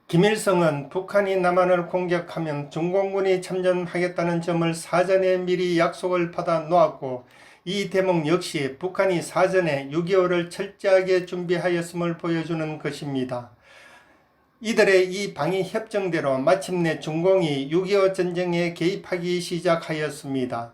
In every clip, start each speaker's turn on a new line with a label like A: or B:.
A: 김일성은 북한이 남한을 공격하면 중공군이 참전하겠다는 점을 사전에 미리 약속을 받아 놓았고, 이 대목 역시 북한이 사전에 6.25를 철저하게 준비하였음을 보여주는 것입니다. 이들의 이 방위 협정대로 마침내 중공이 6.25 전쟁에 개입하기 시작하였습니다.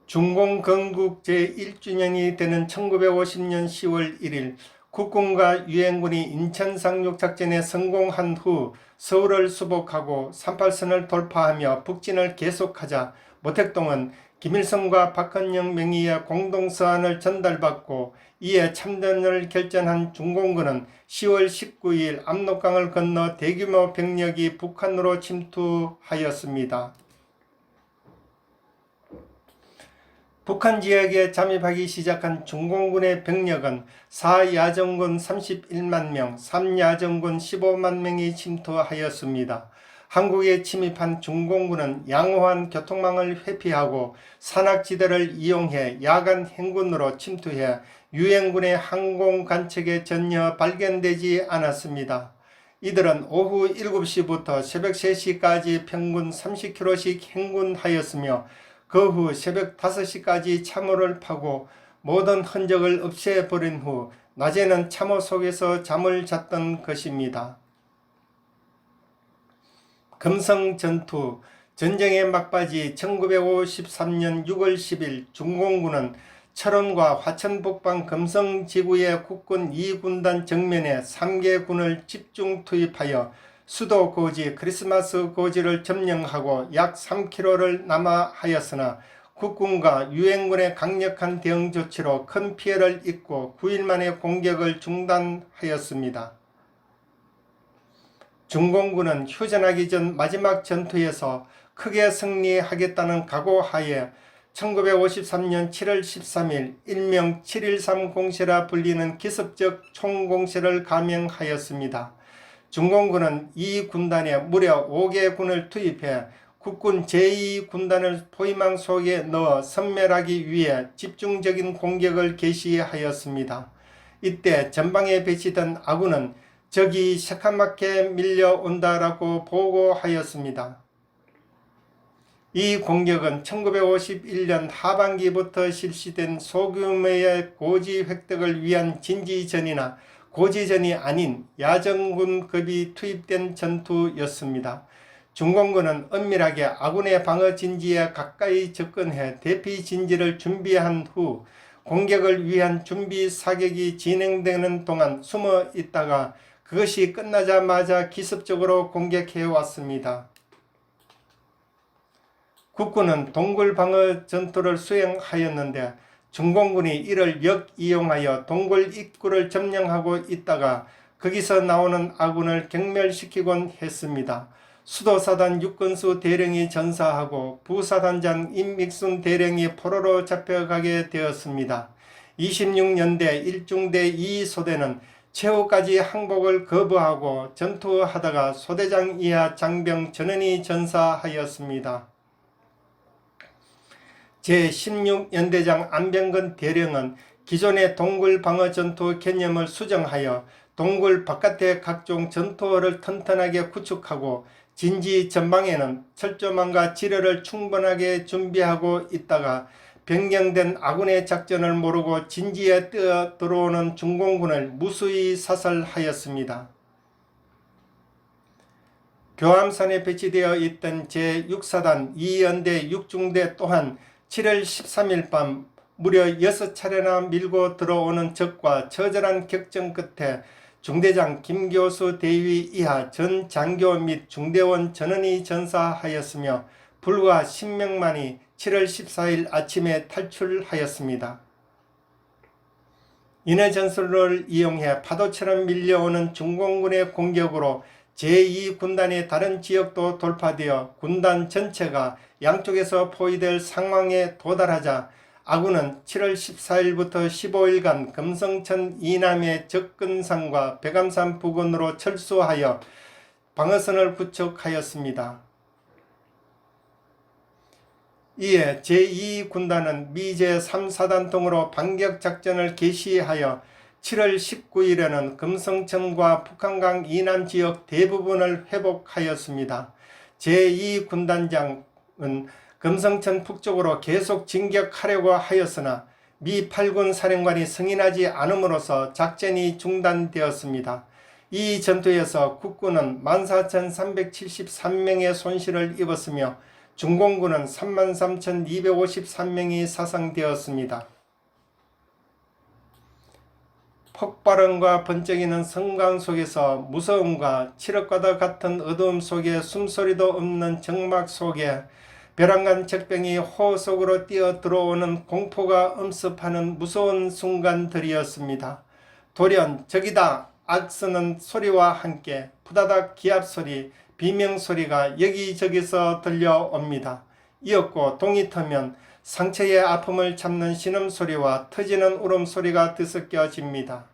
A: 중공 건국 제1주년이 되는 1950년 10월 1일 국군과 유엔군이 인천 상륙작전에 성공한 후 서울을 수복하고 38선을 돌파하며 북진을 계속하자 모택동은 김일성과 박헌영 명의의 공동서한을 전달받고 이에 참전을 결정한 중공군은 10월 19일 압록강을 건너 대규모 병력이 북한으로 침투하였습니다. 북한 지역에 잠입하기 시작한 중공군의 병력은 4야전군 31만 명, 3야전군 15만 명이 침투하였습니다. 한국에 침입한 중공군은 양호한 교통망을 회피하고 산악지대를 이용해 야간 행군으로 침투해 유엔군의 항공관측에 전혀 발견되지 않았습니다. 이들은 오후 7시부터 새벽 3시까지 평균 30km씩 행군하였으며 그 후 새벽 5시까지 참호를 파고 모든 흔적을 없애버린 후 낮에는 참호 속에서 잠을 잤던 것입니다. 금성전투 전쟁의 막바지 1953년 6월 10일 중공군은 철원과 화천 북방 금성지구의 국군 2군단 정면에 3개 군을 집중 투입하여 수도 고지 크리스마스 고지를 점령하고 약 3km를 남하하였으나 국군과 유엔군의 강력한 대응 조치로 큰 피해를 입고 9일 만에 공격을 중단하였습니다. 중공군은 휴전하기 전 마지막 전투에서 크게 승리하겠다는 각오하에 1953년 7월 13일 일명 7.13 공세라 불리는 기습적 총공세를 감행하였습니다. 중공군은 이 군단에 무려 5개 군을 투입해 국군 제2군단을 포위망 속에 넣어 섬멸하기 위해 집중적인 공격을 개시하였습니다. 이때 전방에 배치된 아군은 적이 새카맣게 밀려온다라고 보고하였습니다. 이 공격은 1951년 하반기부터 실시된 소규모의 고지 획득을 위한 진지전이나 고지전이 아닌 야전군급이 투입된 전투였습니다. 중공군은 은밀하게 아군의 방어 진지에 가까이 접근해 대피 진지를 준비한 후 공격을 위한 준비 사격이 진행되는 동안 숨어 있다가 그것이 끝나자마자 기습적으로 공격해 왔습니다. 국군은 동굴 방어 전투를 수행하였는데 중공군이 이를 역이용하여 동굴 입구를 점령하고 있다가 거기서 나오는 아군을 경멸시키곤 했습니다. 수도사단 육건수 대령이 전사하고 부사단장 임믹순 대령이 포로로 잡혀가게 되었습니다. 26년대 1중대 2소대는 최후까지 항복을 거부하고 전투하다가 소대장 이하 장병 전원이 전사하였습니다. 제16연대장 안병근 대령은 기존의 동굴 방어 전투 개념을 수정하여 동굴 바깥의 각종 전투호를 튼튼하게 구축하고 진지 전방에는 철조망과 지뢰를 충분하게 준비하고 있다가 변경된 아군의 작전을 모르고 진지에 뛰어 들어오는 중공군을 무수히 사살하였습니다. 교암산에 배치되어 있던 제6사단 2연대 6중대 또한 7월 13일 밤 무려 6차례나 밀고 들어오는 적과 처절한 격전 끝에 중대장 김교수 대위 이하 전 장교 및 중대원 전원이 전사하였으며 불과 10명만이 7월 14일 아침에 탈출하였습니다. 이내 전술을 이용해 파도처럼 밀려오는 중공군의 공격으로 제2군단의 다른 지역도 돌파되어 군단 전체가 양쪽에서 포위될 상황에 도달하자 아군은 7월 14일부터 15일간 금성천 이남의 접근산과 백암산 부근으로 철수하여 방어선을 구축하였습니다. 이에 제2군단은 미제 3사단통으로 반격작전을 개시하여 7월 19일에는 금성천과 북한강 이남 지역 대부분을 회복하였습니다. 제2군단장은 금성천 북쪽으로 계속 진격하려고 하였으나 미 8군 사령관이 승인하지 않음으로써 작전이 중단되었습니다. 이 전투에서 국군은 14,373명의 손실을 입었으며 중공군은 33,253명이 사상되었습니다. 폭발음과 번쩍이는 성강 속에서 무서움과 칠흑과도 같은 어두움 속에 숨소리도 없는 정막 속에 벼랑간 적병이 호 속으로 뛰어 들어오는 공포가 엄습하는 무서운 순간들이었습니다. 돌연 적이다 악쓰는 소리와 함께 푸다닥 기합소리, 비명소리가 여기저기서 들려옵니다. 이었고 동이 트면 상처의 아픔을 잡는 신음소리와 터지는 울음소리가 뒤섞여집니다.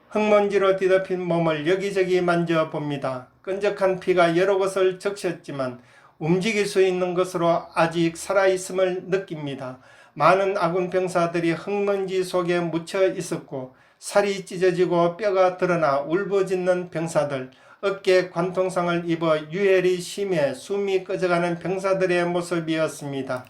A: 흙먼지로 뒤덮인 몸을 여기저기 만져봅니다. 끈적한 피가 여러 곳을 적셨지만 움직일 수 있는 것으로 아직 살아있음을 느낍니다. 많은 아군 병사들이 흙먼지 속에 묻혀 있었고 살이 찢어지고 뼈가 드러나 울부짖는 병사들, 어깨 관통상을 입어 유혈이 심해 숨이 꺼져가는 병사들의 모습이었습니다.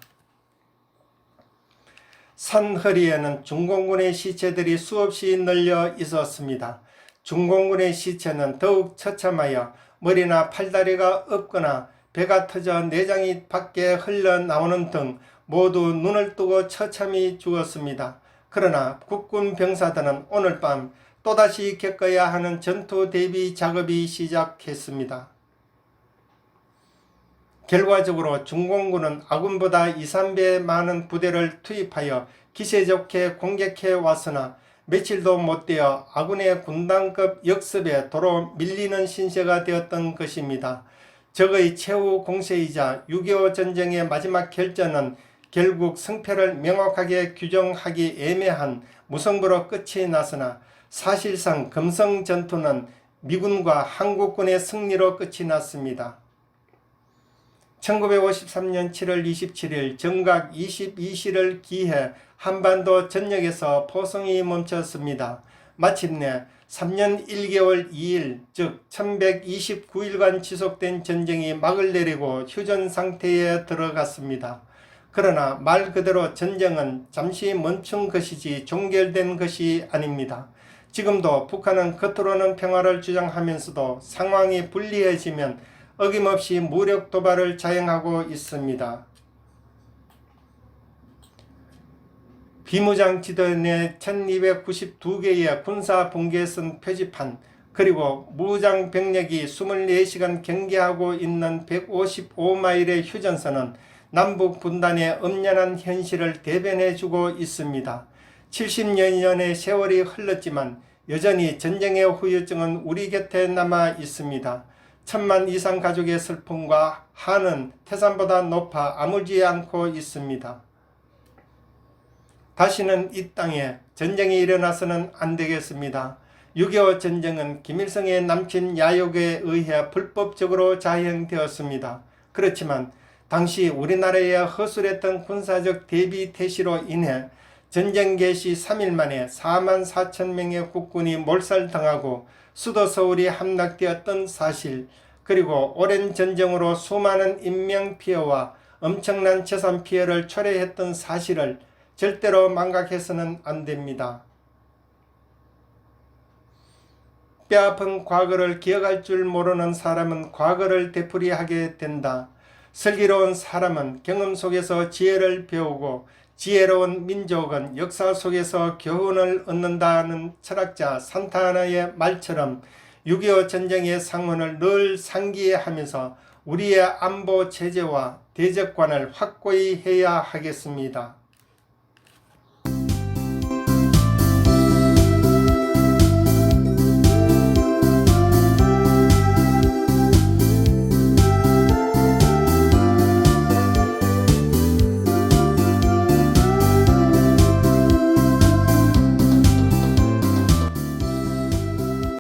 A: 산허리에는 중공군의 시체들이 수없이 널려 있었습니다. 중공군의 시체는 더욱 처참하여 머리나 팔다리가 없거나 배가 터져 내장이 밖에 흘러나오는 등 모두 눈을 뜨고 처참히 죽었습니다. 그러나 국군 병사들은 오늘 밤 또다시 겪어야 하는 전투 대비 작업이 시작했습니다. 결과적으로 중공군은 아군보다 2, 3배 많은 부대를 투입하여 기세 좋게 공격해 왔으나 며칠도 못되어 아군의 군단급 역습에 도로 밀리는 신세가 되었던 것입니다. 적의 최후 공세이자 6.25 전쟁의 마지막 결전은 결국 승패를 명확하게 규정하기 애매한 무승부로 끝이 났으나 사실상 금성 전투는 미군과 한국군의 승리로 끝이 났습니다. 1953년 7월 27일 정각 22시를 기해 한반도 전역에서 포성이 멈췄습니다. 마침내 3년 1개월 2일 즉 1129일간 지속된 전쟁이 막을 내리고 휴전 상태에 들어갔습니다. 그러나 말 그대로 전쟁은 잠시 멈춘 것이지 종결된 것이 아닙니다. 지금도 북한은 겉으로는 평화를 주장하면서도 상황이 불리해지면 어김없이 무력 도발을 자행하고 있습니다. 비무장 지도 내 1292개의 군사 분계에 쓴 표지판 그리고 무장 병력이 24시간 경계하고 있는 155마일의 휴전선은 남북 분단의 엄연한 현실을 대변해주고 있습니다. 70여 년의 세월이 흘렀지만 여전히 전쟁의 후유증은 우리 곁에 남아 있습니다. 1000만 이상 가족의 슬픔과 한은 태산보다 높아 아물지 않고 있습니다. 다시는 이 땅에 전쟁이 일어나서는 안 되겠습니다. 6.25 전쟁은 김일성의 남친 야욕에 의해 불법적으로 자행되었습니다. 그렇지만 당시 우리나라에 허술했던 군사적 대비 태시로 인해 전쟁 개시 3일 만에 4만 4천 명의 국군이 몰살당하고 수도 서울이 함락되었던 사실, 그리고 오랜 전쟁으로 수많은 인명피해와 엄청난 재산 피해를 초래했던 사실을 절대로 망각해서는 안 됩니다. 뼈아픈 과거를 기억할 줄 모르는 사람은 과거를 되풀이하게 된다. 슬기로운 사람은 경험 속에서 지혜를 배우고 지혜로운 민족은 역사 속에서 교훈을 얻는다는 철학자 산타나의 말처럼 6.25 전쟁의 상흔을 늘 상기하면서 우리의 안보 체제와 대적관을 확고히 해야 하겠습니다.